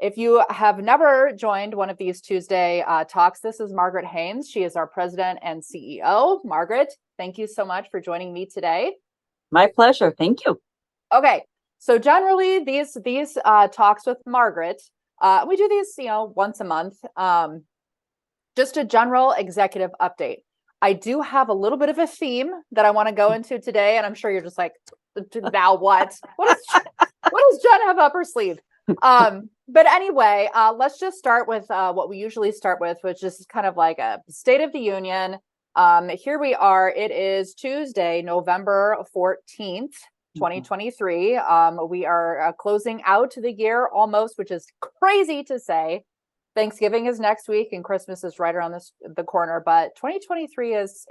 If you have never joined one of these Tuesday talks, this is Margaret Haynes. She is our president and CEO. Margaret, thank you so much for joining me today. My pleasure. Thank you. Okay, so generally these talks with Margaret, we do these, once a month. Just a general executive update. I do have a little bit of a theme that I want to go into today, and I'm sure you're just like, now what? What does Jen have up her sleeve? But anyway, let's just start with what we usually start with, which is kind of like a State of the Union. Here we are. It is Tuesday, November 14th, 2023. We are closing out the year almost, which is crazy to say. Thanksgiving is next week and Christmas is right around the corner, but 2023 is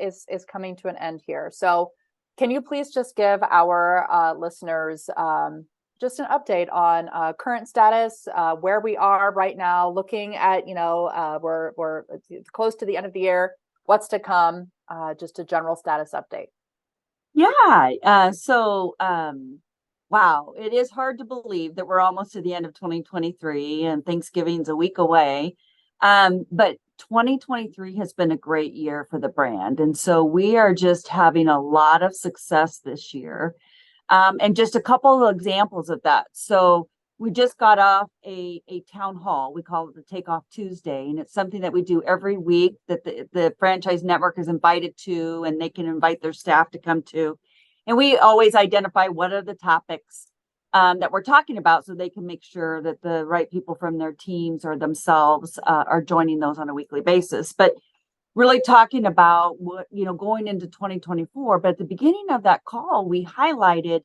coming to an end here. So can you please just give our listeners just an update on current status, where we are right now, looking at, we're close to the end of the year, what's to come, just a general status update. Yeah. Wow, it is hard to believe that we're almost to the end of 2023 and Thanksgiving's a week away. But 2023 has been a great year for the brand. And so we are just having a lot of success this year. And just a couple of examples of that. So we just got off a town hall. We call it the Takeoff Tuesday. And it's something that we do every week that the franchise network is invited to, and they can invite their staff to come to. And we always identify what are the topics that we're talking about so they can make sure that the right people from their teams or themselves are joining those on a weekly basis. But really talking about what, going into 2024. But at the beginning of that call, we highlighted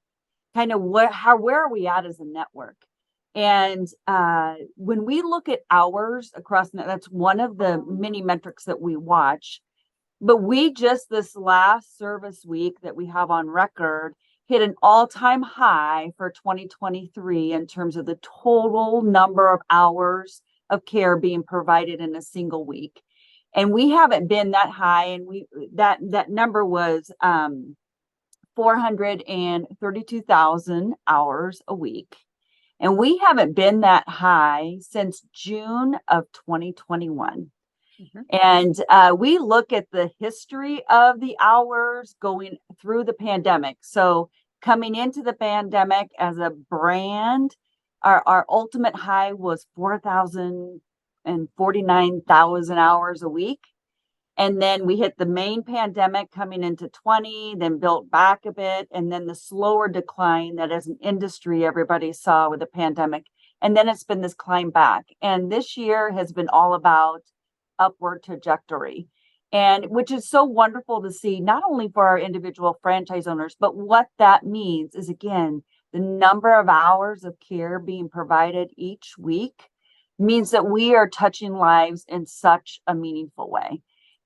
kind of where are we at as a network? And when we look at hours across, that's one of the many metrics that we watch. But we just this last service week that we have on record hit an all-time high for 2023 in terms of the total number of hours of care being provided in a single week. And we haven't been that high, and that number was 432,000 hours a week. And we haven't been that high since June of 2021. Mm-hmm. And we look at the history of the hours going through the pandemic. So coming into the pandemic as a brand, our ultimate high was 4,049,000 hours a week. And then we hit the main pandemic coming into 20, then built back a bit, and then the slower decline that as an industry everybody saw with the pandemic. And then it's been this climb back. And this year has been all about upward trajectory, and which is so wonderful to see, not only for our individual franchise owners, but what that means is, again, the number of hours of care being provided each week means that we are touching lives in such a meaningful way.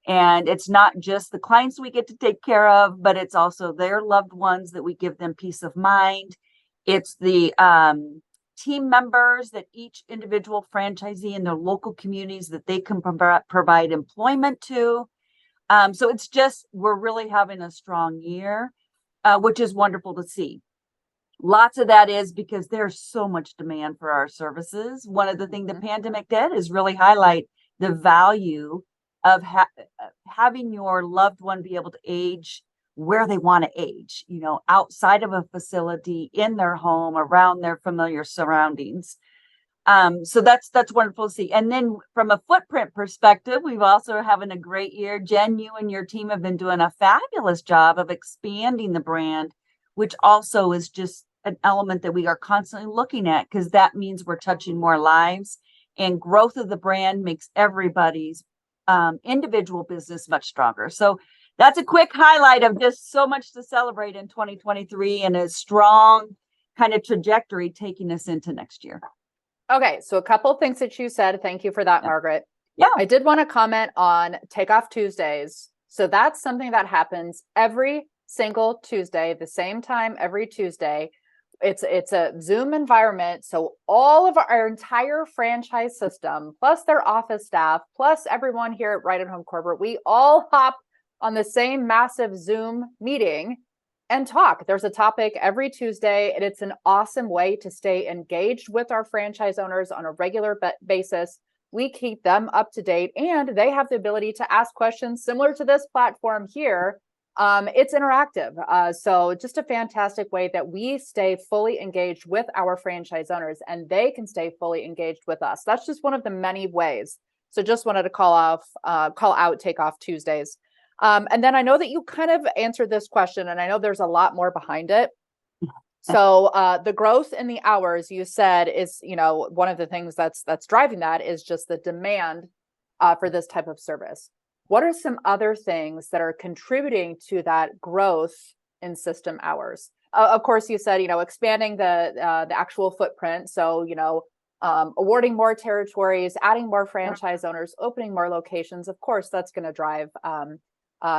And it's not just the clients we get to take care of, but it's also their loved ones that we give them peace of mind. It's the team members that each individual franchisee in their local communities that they can provide employment to. So it's just, we're really having a strong year, which is wonderful to see. Lots of that is because there's so much demand for our services. One of the things the pandemic did is really highlight the value of having your loved one be able to age where they want to age, outside of a facility, in their home, around their familiar surroundings. So that's wonderful to see. And then from a footprint perspective, we've also having a great year. Jen, you and your team have been doing a fabulous job of expanding the brand, which also is just an element that we are constantly looking at, because that means we're touching more lives, and growth of the brand makes everybody's individual business much stronger. So that's a quick highlight of just so much to celebrate in 2023 and a strong kind of trajectory taking us into next year. Okay, so a couple of things that you said. Thank you for that, Margaret. Yeah. I did want to comment on Takeoff Tuesdays. So that's something that happens every single Tuesday, the same time every Tuesday. It's a Zoom environment. So all of our entire franchise system, plus their office staff, plus everyone here at Right at Home Corporate, we all hop on the same massive Zoom meeting. and talk. There's a topic every Tuesday, and it's an awesome way to stay engaged with our franchise owners on a regular basis. We keep them up to date, and they have the ability to ask questions similar to this platform here. It's interactive. So just a fantastic way that we stay fully engaged with our franchise owners, and they can stay fully engaged with us. That's just one of the many ways. So just wanted to call out Takeoff Tuesdays. And then I know that you kind of answered this question, and I know there's a lot more behind it. So the growth in the hours you said is, one of the things that's driving that is just the demand for this type of service. What are some other things that are contributing to that growth in system hours? Of course, you said, expanding the actual footprint. So, awarding more territories, adding more franchise owners, opening more locations. Of course, that's going to drive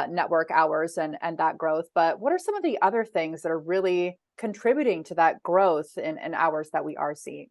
network hours and that growth. But what are some of the other things that are really contributing to that growth in hours that we are seeing?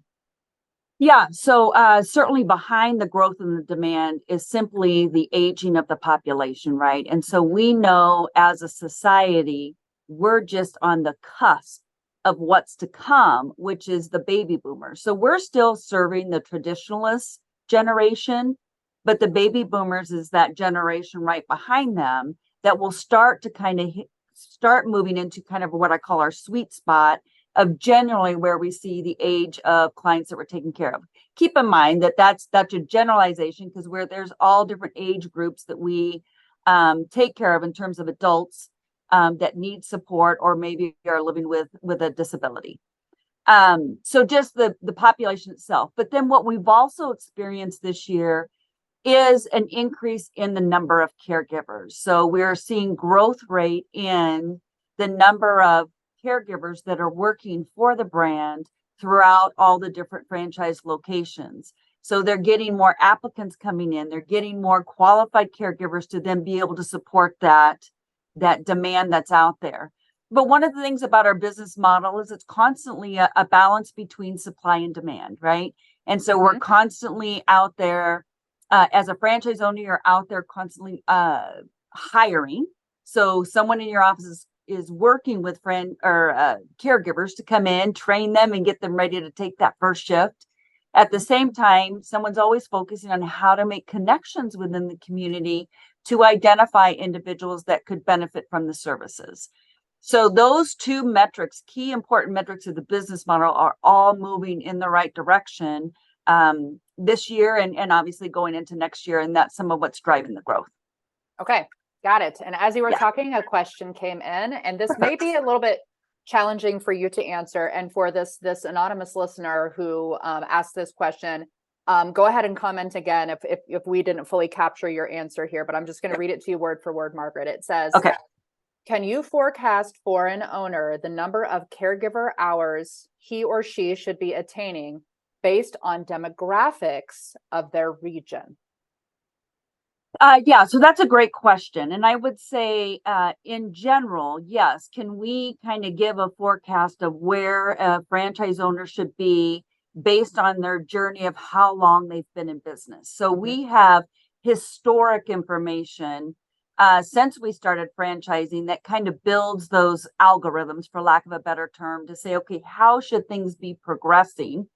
Yeah, so certainly behind the growth in the demand is simply the aging of the population, right? And so we know as a society, we're just on the cusp of what's to come, which is the baby boomers. So we're still serving the traditionalist generation, but the baby boomers is that generation right behind them that will start to kind of start moving into kind of what I call our sweet spot of generally where we see the age of clients that we're taking care of. Keep in mind that that's a generalization, because where there's all different age groups that we take care of in terms of adults that need support or maybe are living with a disability. So just the population itself. But then what we've also experienced this year is an increase in the number of caregivers. So we're seeing growth rate in the number of caregivers that are working for the brand throughout all the different franchise locations. So they're getting more applicants coming in. They're getting more qualified caregivers to then be able to support that demand that's out there. But one of the things about our business model is it's constantly a balance between supply and demand, right? And so we're constantly out there as a franchise owner, you're out there constantly hiring. So someone in your office is working with caregivers to come in, train them, and get them ready to take that first shift. At the same time, someone's always focusing on how to make connections within the community to identify individuals that could benefit from the services. So those two metrics, key important metrics of the business model, are all moving in the right direction this year and obviously going into next year. And that's some of what's driving the growth. Okay, got it. And as you were talking, a question came in, and this may be a little bit challenging for you to answer. And for this anonymous listener who asked this question, go ahead and comment again if we didn't fully capture your answer here, but I'm just going to read it to you word for word, Margaret. It says, okay. Can you forecast for an owner the number of caregiver hours he or she should be attaining based on demographics of their region? Yeah, so that's a great question. And I would say in general, yes. Can we kind of give a forecast of where a franchise owner should be based on their journey of how long they've been in business? So we have historic information since we started franchising that kind of builds those algorithms, for lack of a better term, to say, okay, how should things be progressing?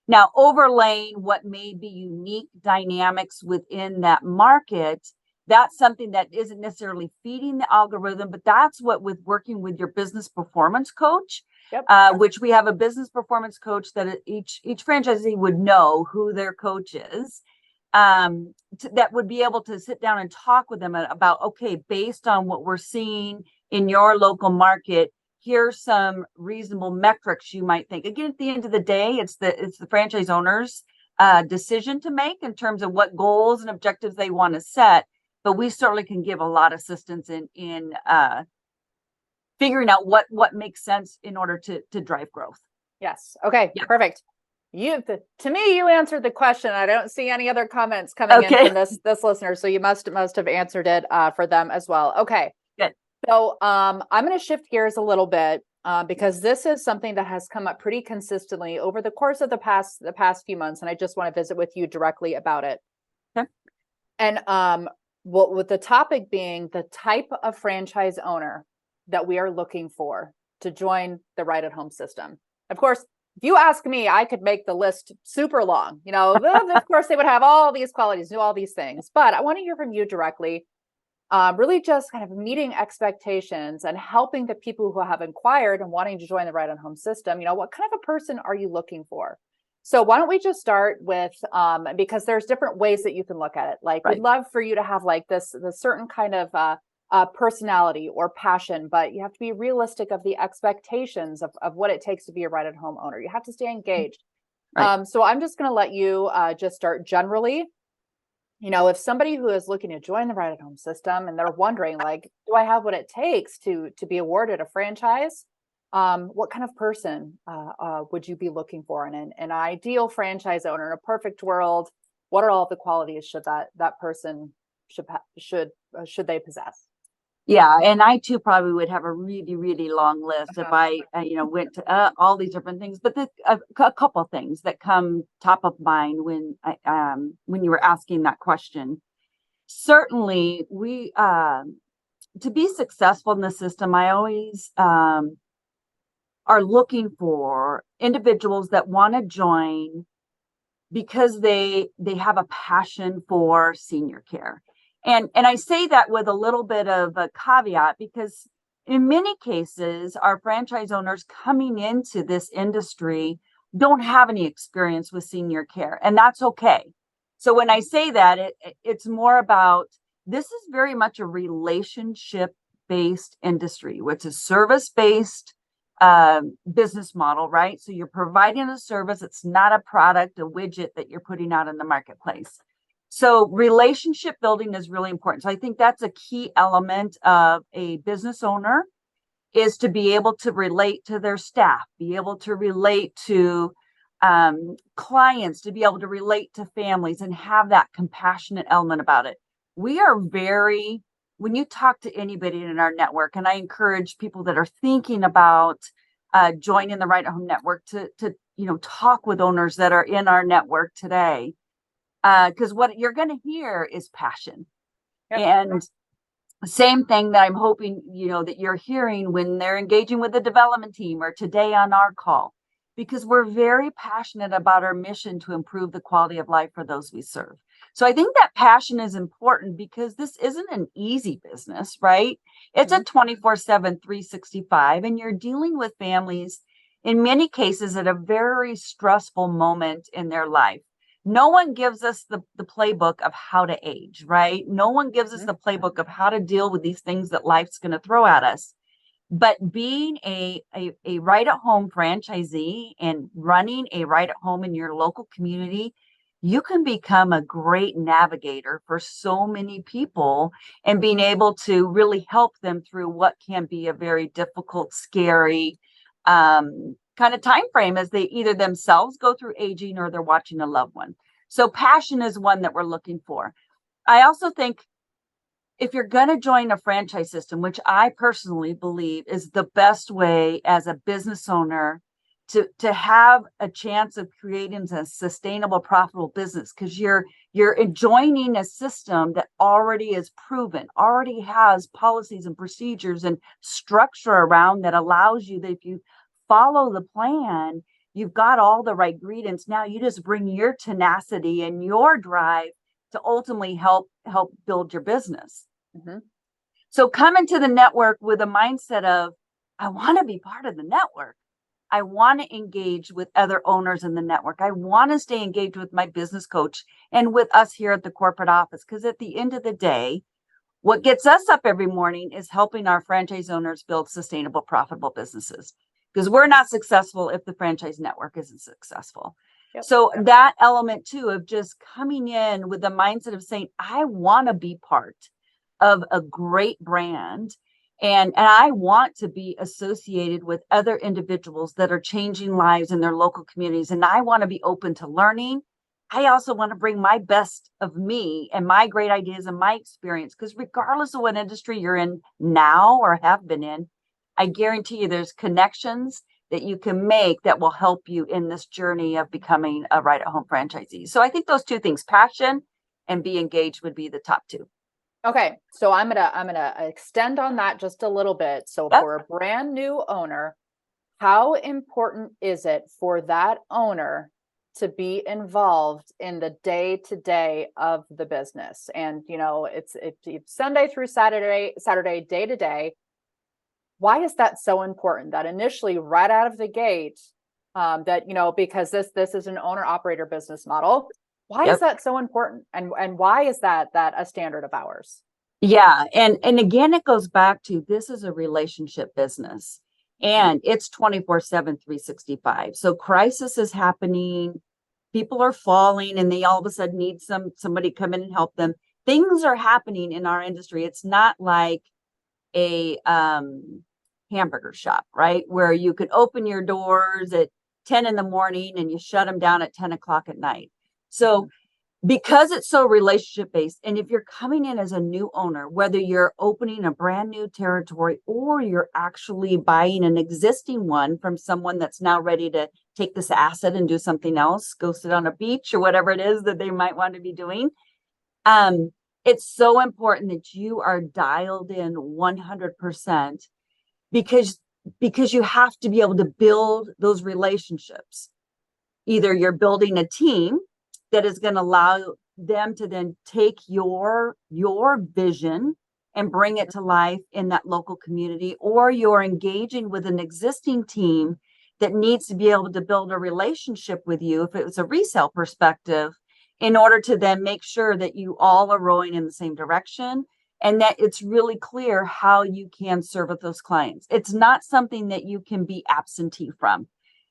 Now, overlaying what may be unique dynamics within that market, that's something that isn't necessarily feeding the algorithm, but that's what with working with your business performance coach, which we have a business performance coach that each franchisee would know who their coach is, that would be able to sit down and talk with them about, okay, based on what we're seeing in your local market, here's some reasonable metrics you might think. Again, at the end of the day, it's the franchise owner's decision to make in terms of what goals and objectives they want to set. But we certainly can give a lot of assistance in figuring out what makes sense in order to drive growth. Yes. Okay. Yeah. Perfect. To me, you answered the question. I don't see any other comments coming in from this listener, so you must have answered it for them as well. Okay. Good. So I'm going to shift gears a little bit because this is something that has come up pretty consistently over the course of the past few months, and I just want to visit with you directly about it. Okay. And with the topic being the type of franchise owner that we are looking for to join the Right at Home system? Of course, if you ask me, I could make the list super long. Of course, they would have all these qualities, do all these things. But I want to hear from you directly, really just kind of meeting expectations and helping the people who have inquired and wanting to join the Right at Home system. What kind of a person are you looking for? So why don't we just start with, because there's different ways that you can look at it. Like, Right. we'd love for you to have like the certain kind of personality or passion, but you have to be realistic of the expectations of what it takes to be a Right at Home owner. You have to stay engaged. Right. So I'm just going to let you just start generally. If somebody who is looking to join the Right at Home system and they're wondering, like, do I have what it takes to be awarded a franchise? What kind of person would you be looking for in an ideal franchise owner in a perfect world? What are all the qualities should that person should they possess? Yeah, and I too probably would have a really, really long list if I, went to all these different things. But a couple things that come top of mind when you were asking that question. Certainly, we to be successful in the system, I always are looking for individuals that want to join because they have a passion for senior care. And I say that with a little bit of a caveat, because in many cases, our franchise owners coming into this industry don't have any experience with senior care, and that's okay. So when I say that, it's more about, this is very much a relationship-based industry, which is service-based business model, right? So you're providing a service. It's not a product, a widget that you're putting out in the marketplace. So relationship building is really important. So I think that's a key element of a business owner, is to be able to relate to their staff, be able to relate to clients, to be able to relate to families and have that compassionate element about it. We are when you talk to anybody in our network, and I encourage people that are thinking about joining the Right at Home network to talk with owners that are in our network today, because what you're going to hear is passion. Yep. And same thing that I'm hoping that you're hearing when they're engaging with the development team or today on our call, because we're very passionate about our mission to improve the quality of life for those we serve. So I think that passion is important, because this isn't an easy business, right? It's a 24/7, 365, and you're dealing with families in many cases at a very stressful moment in their life. No one gives us the playbook of how to age, right? No one gives us the playbook of how to deal with these things that life's going to throw at us. But being a Right at Home franchisee and running a Right at Home in your local community, you can become a great navigator for so many people and being able to really help them through what can be a very difficult, scary kind of time frame as they either themselves go through aging or they're watching a loved one. So passion is one that we're looking for. I also think if you're going to join a franchise system, which I personally believe is the best way as a business owner to have a chance of creating a sustainable, profitable business, because you're joining a system that already is proven, already has policies and procedures and structure around that allows you that if you follow the plan, you've got all the right ingredients. Now you just bring your tenacity and your drive to ultimately help build your business. Mm-hmm. So come into the network with a mindset of, I want to be part of the network. I want to engage with other owners in the network. I want to stay engaged with my business coach and with us here at the corporate office, because at the end of the day, what gets us up every morning is helping our franchise owners build sustainable, profitable businesses, because we're not successful if the franchise network isn't successful. Yep. So that element too of just coming in with the mindset of saying, I want to be part of a great brand, and I want to be associated with other individuals that are changing lives in their local communities, and I want to be open to learning. I also want to bring my best of me and my great ideas and my experience, because regardless of what industry you're in now or have been in, I guarantee you there's connections that you can make that will help you in this journey of becoming a Right at Home franchisee. So I think those two things, passion and be engaged, would be the top two. Okay, so I'm gonna extend on that just a little bit. So Yep. for a brand new owner, how important is it for that owner to be involved in the day-to-day of the business? And it's Sunday through Saturday, day to day. Why is that so important? That initially, right out of the gate, that because this is an owner-operator business model. Why is Yep. that so important? And why is that a standard of ours? Yeah. And again, it goes back to this is a relationship business and it's 24/7, 365. So crisis is happening. People are falling and they all of a sudden need somebody come in and help them. Things are happening in our industry. It's not like a hamburger shop, right? Where you could open your doors at 10 in the morning and you shut them down at 10 o'clock at night. So because it's so relationship based, and if you're coming in as a new owner, whether you're opening a brand new territory or you're actually buying an existing one from someone that's now ready to take this asset and do something else, go sit on a beach or whatever it is that they might want to be doing, um, it's so important that you are dialed in 100% because you have to be able to build those relationships. Either you're building a team that is going to allow them to then take your vision and bring it to life in that local community, or you're engaging with an existing team that needs to be able to build a relationship with you if it was a resale perspective, in order to then make sure that you all are rowing in the same direction and that it's really clear how you can service those clients. It's not something that you can be absentee from,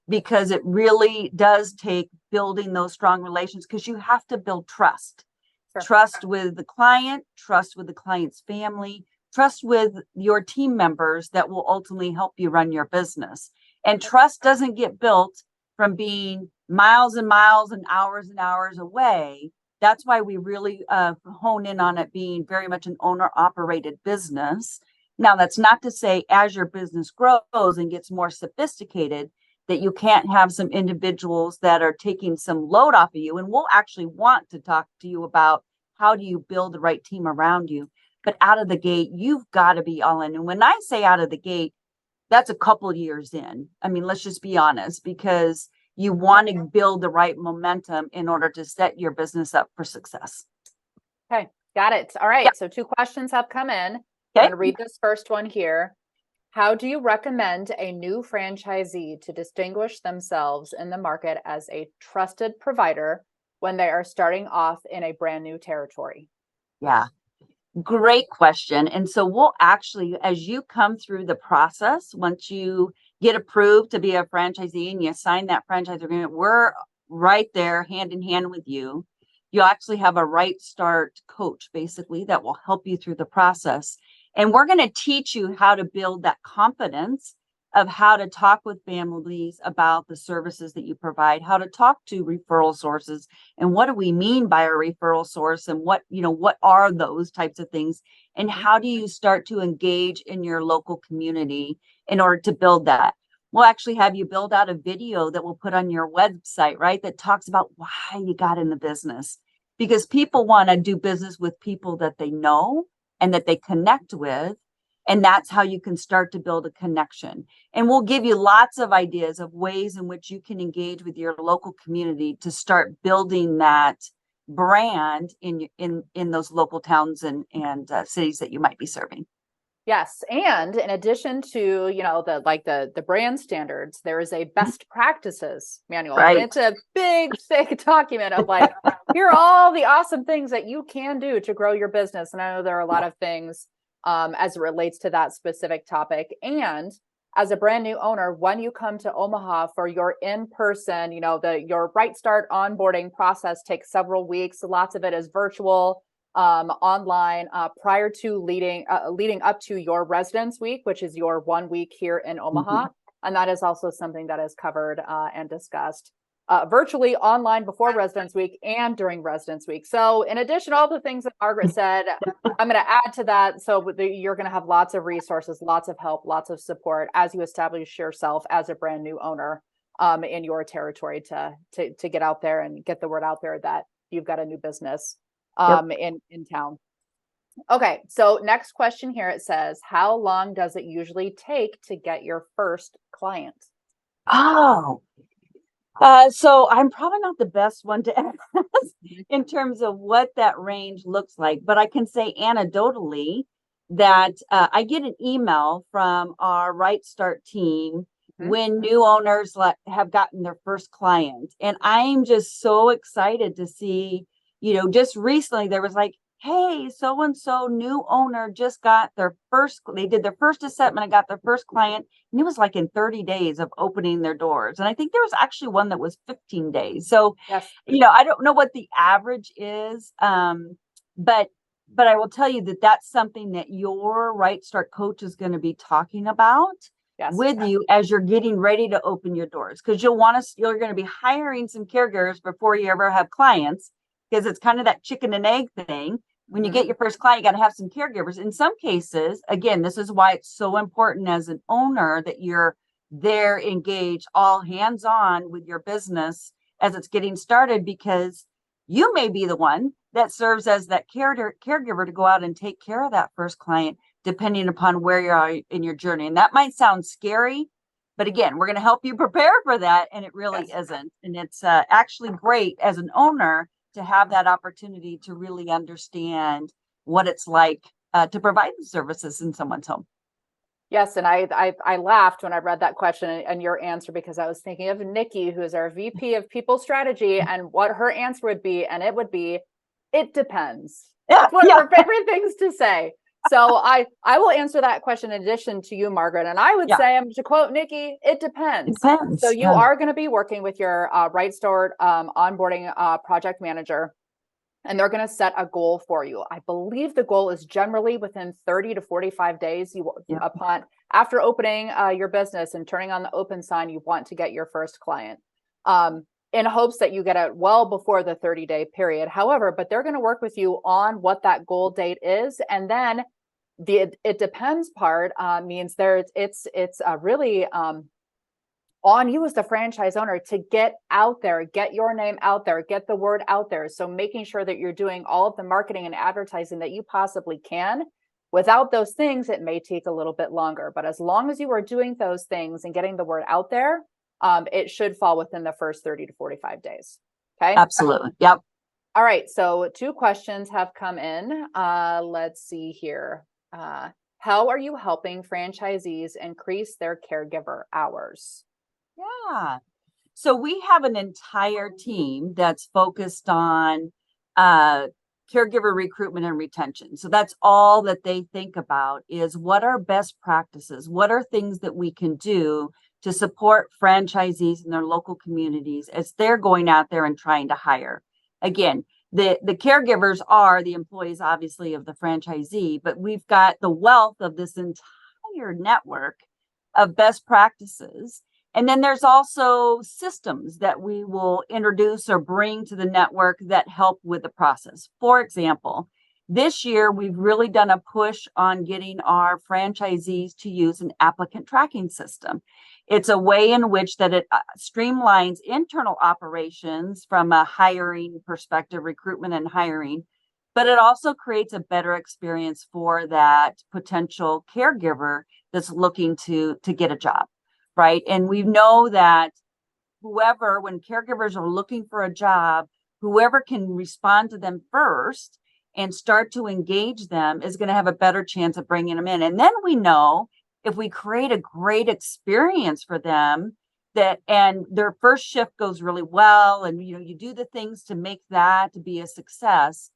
because it really does take building those strong relations, because you have to build trust. Sure. Trust with the client, trust with the client's family, trust with your team members that will ultimately help you run your business. And trust doesn't get built from being miles and miles and hours away. That's why we really hone in on it being very much an owner operated business. Now, that's not to say as your business grows and gets more sophisticated, that you can't have some individuals that are taking some load off of you. And we'll actually want to talk to you about how do you build the right team around you. But out of the gate, you've got to be all in. And when I say out of the gate, that's a couple of years in. I mean, let's just be honest, because you want to build the right momentum in order to set your business up for success. Okay, got it. All right. Yeah. So 2 questions have come in. I'm Okay. going to read this first one here. How do you recommend a new franchisee to distinguish themselves in the market as a trusted provider when they are starting off in a brand new territory? Yeah. Great question. And so we'll actually, as you come through the process, once you get approved to be a franchisee and you sign that franchise agreement, we're right there hand in hand with you. You'll actually have a right start coach, basically, that will help you through the process. And we're going to teach you how to build that confidence of how to talk with families about the services that you provide, how to talk to referral sources, and what do we mean by a referral source, and what are those types of things, and how do you start to engage in your local community in order to build that. We'll actually have you build out a video that we'll put on your website, right, that talks about why you got in the business, because people want to do business with people that they know and that they connect with. And that's how you can start to build a connection. And we'll give you lots of ideas of ways in which you can engage with your local community to start building that brand in those local towns and cities that you might be serving. Yes, and in addition to the brand standards, there is a best practices manual. Right. And it's a big, thick document of like, here are all the awesome things that you can do to grow your business. And I know there are a lot of things as it relates to that specific topic. And as a brand new owner, when you come to Omaha for your in-person, your Right Start onboarding process takes several weeks. Lots of it is virtual, online, prior to leading up to your residence week, which is your 1 week here in Omaha. And that is also something that is covered and discussed virtually, online, before residence week and during residence week. So in addition to all the things that Margaret said, I'm going to add to that. So you're going to have lots of resources, lots of help, lots of support as you establish yourself as a brand new owner in your territory to get out there and get the word out there that you've got a new business in town. Okay, so next question here, it says, how long does it usually take to get your first client? Oh, so I'm probably not the best one to ask in terms of what that range looks like, but I can say anecdotally that I get an email from our Right Start team Mhm. when new owners have gotten their first client. And I'm just so excited to see, just recently there was like, hey, so and so new owner just got they did their first assessment and got their first client. And it was like in 30 days of opening their doors. And I think there was actually one that was 15 days. So, Yes. I don't know what the average is. But I will tell you that that's something that your Right Start coach is going to be talking about Yes. with you as you're getting ready to open your doors, because you're going to be hiring some caregivers before you ever have clients, because it's kind of that chicken and egg thing. When you get your first client, you got to have some caregivers. In some cases, again, this is why it's so important as an owner that you're there, engaged, all hands on with your business as it's getting started, because you may be the one that serves as that caregiver to go out and take care of that first client, depending upon where you are in your journey. And that might sound scary, but again, we're going to help you prepare for that. And it really isn't. And it's actually great as an owner to have that opportunity to really understand what it's like to provide the services in someone's home. Yes, and I laughed when I read that question and your answer, because I was thinking of Nikki, who is our VP of People Strategy, and what her answer would be, and it would be, it depends. That's one of her favorite things to say. So I will answer that question in addition to you, Margaret, and I would say, I'm to quote Nikki, it depends. It depends. So you are going to be working with your Right Start onboarding project manager, and they're going to set a goal for you. I believe the goal is generally within 30 to 45 days. After opening your business and turning on the open sign, you want to get your first client, in hopes that you get it well before the 30-day period. However, but they're going to work with you on what that goal date is. And then the it depends part means it's really on you as the franchise owner to get out there, get your name out there, get the word out there. So making sure that you're doing all of the marketing and advertising that you possibly can. Without those things, it may take a little bit longer. But as long as you are doing those things and getting the word out there, it should fall within the first 30 to 45 days. Okay. Absolutely. Yep. All right. So 2 questions have come in. Let's see here. How are you helping franchisees increase their caregiver hours? Yeah. So we have an entire team that's focused on caregiver recruitment and retention. So that's all that they think about is what are best practices? What are things that we can do to support franchisees in their local communities as they're going out there and trying to hire? Again, the caregivers are the employees, obviously, of the franchisee, but we've got the wealth of this entire network of best practices. And then there's also systems that we will introduce or bring to the network that help with the process. For example, this year, we've really done a push on getting our franchisees to use an applicant tracking system. It's a way in which that it streamlines internal operations from a hiring perspective, recruitment and hiring, but it also creates a better experience for that potential caregiver that's looking to get a job. Right. And we know that when caregivers are looking for a job, whoever can respond to them first and start to engage them is going to have a better chance of bringing them in. And then we know if we create a great experience for them and their first shift goes really well, and you do the things to make that to be a success,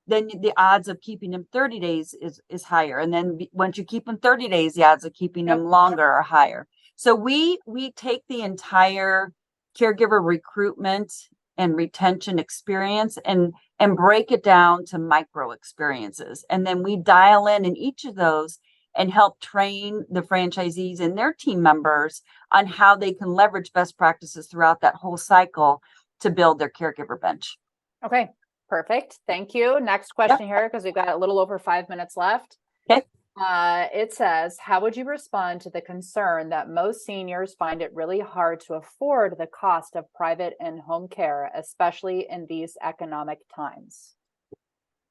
then the odds of keeping them 30 days is higher. And then once you keep them 30 days, the odds of keeping them longer are higher. So we take the entire caregiver recruitment and retention experience and break it down to micro experiences. And then we dial in each of those and help train the franchisees and their team members on how they can leverage best practices throughout that whole cycle to build their caregiver bench. Okay, perfect. Thank you. Next question here, because we've got a little over 5 minutes left. Okay. It says, how would you respond to the concern that most seniors find it really hard to afford the cost of private and home care, especially in these economic times?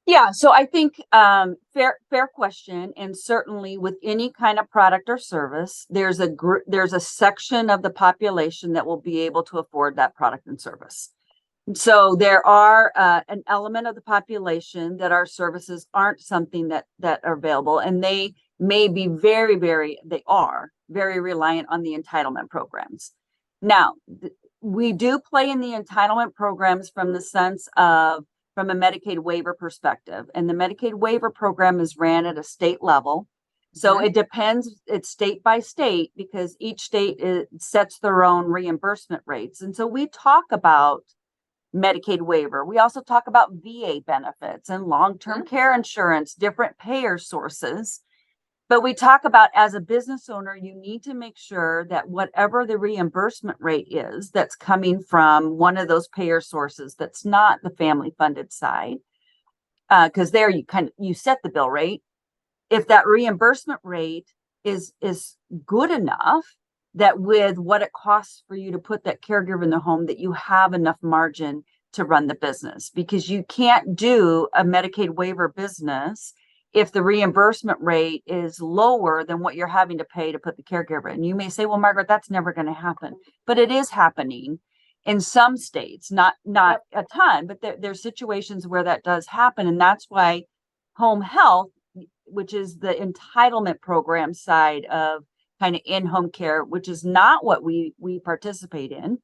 Yeah, so I think fair question, and certainly with any kind of product or service, there's a section of the population that will be able to afford that product and service. So there are an element of the population that our services aren't something that are available, and they may be they are very reliant on the entitlement programs. Now, we do play in the entitlement programs from the sense of from a Medicaid waiver perspective, and the Medicaid waiver program is ran at a state level. So it depends, it's state by state because each state sets their own reimbursement rates. And so we talk about Medicaid waiver. We also talk about VA benefits and long-term care insurance, different payer sources. But we talk about as a business owner, you need to make sure that whatever the reimbursement rate is that's coming from one of those payer sources that's not the family funded side, because there you set the bill rate. If that reimbursement rate is good enough that with what it costs for you to put that caregiver in the home, that you have enough margin to run the business, because you can't do a Medicaid waiver business if the reimbursement rate is lower than what you're having to pay to put the caregiver in. You may say, well, Margaret, that's never going to happen, but it is happening in some states, not a ton, but there's situations where that does happen. And that's why home health, which is the entitlement program side of kind of in-home care, which is not what we participate in,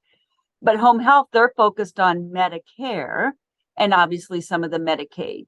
but home health, they're focused on Medicare and obviously some of the Medicaid.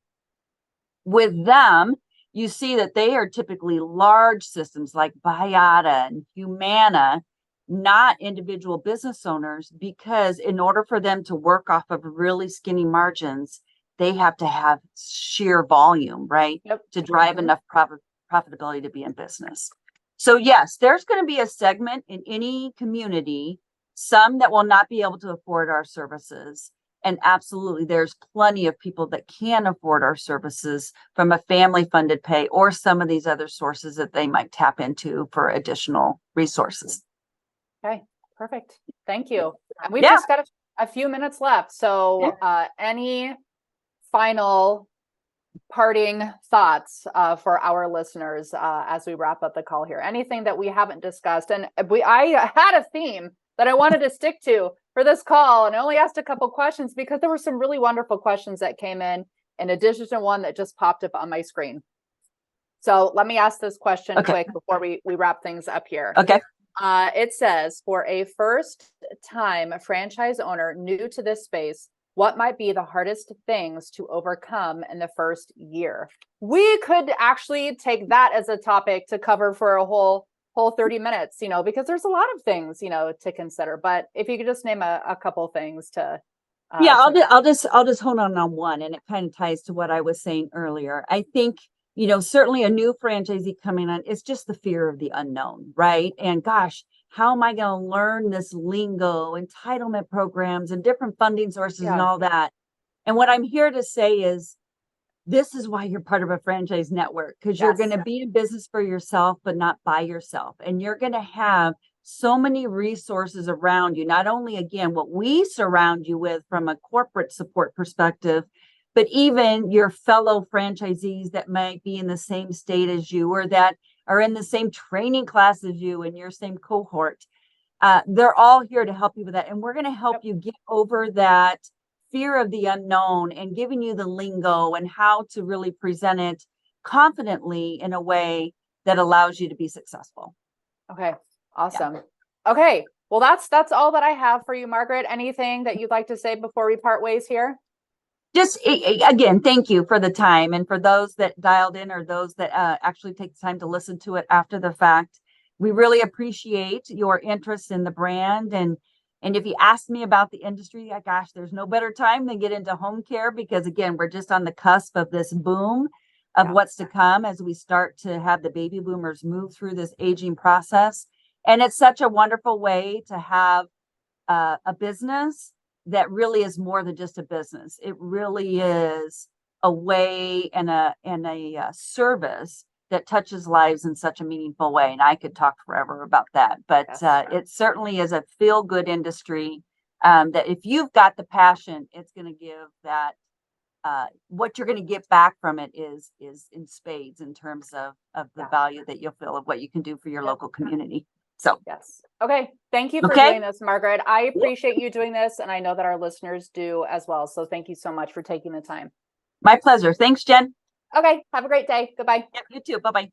With them, you see that they are typically large systems like Viata and Humana, not individual business owners, because in order for them to work off of really skinny margins, they have to have sheer volume, right? To drive enough profitability to be in business. So yes, there's going to be a segment in any community, some that will not be able to afford our services. And absolutely, there's plenty of people that can afford our services from a family funded pay or some of these other sources that they might tap into for additional resources. Okay, perfect. Thank you. And we've just got a few minutes left. So any final parting thoughts for our listeners as we wrap up the call here? Anything that we haven't discussed? And I had a theme that I wanted to stick to for this call, and I only asked a couple questions because there were some really wonderful questions that came in addition to one that just popped up on my screen. So let me ask this question quick before we wrap things up here. Okay. It says, for a first-time franchise owner new to this space, what might be the hardest things to overcome in the first year? We could actually take that as a topic to cover for a whole 30 minutes, because there's a lot of things, to consider. But if you could just name a couple things to. I'll just hold on one, and it kind of ties to what I was saying earlier. I think, certainly a new franchisee coming on, it's just the fear of the unknown, right? And gosh, how am I going to learn this lingo, entitlement programs and different funding sources and all that? And what I'm here to say is, this is why you're part of a franchise network, because you're going to be in business for yourself, but not by yourself. And you're going to have so many resources around you, not only, again, what we surround you with from a corporate support perspective, but even your fellow franchisees that might be in the same state as you or that are in the same training class as you in your same cohort. They're all here to help you with that. And we're going to help you get over that fear of the unknown and giving you the lingo and how to really present it confidently in a way that allows you to be successful. Okay, awesome. Okay, well, that's all that I have for you, Margaret. Anything that you'd like to say before we part ways here? Just again, thank you for the time, and for those that dialed in or those that actually take the time to listen to it after the fact. We really appreciate your interest in the brand. And if you ask me about the industry, gosh, there's no better time than get into home care, because again, we're just on the cusp of this boom of what's to come as we start to have the baby boomers move through this aging process. And it's such a wonderful way to have a business that really is more than just a business. It really is a way and a service that touches lives in such a meaningful way. And I could talk forever about that, but it certainly is a feel-good industry that if you've got the passion, it's going to give that what you're going to get back from it is in spades in terms of the value that you'll feel of what you can do for your local community. So, yes. Okay. Thank you for doing this, Margaret. I appreciate you doing this, and I know that our listeners do as well. So thank you so much for taking the time. My pleasure. Thanks, Jen. Okay. Have a great day. Goodbye. Yep, you too. Bye-bye.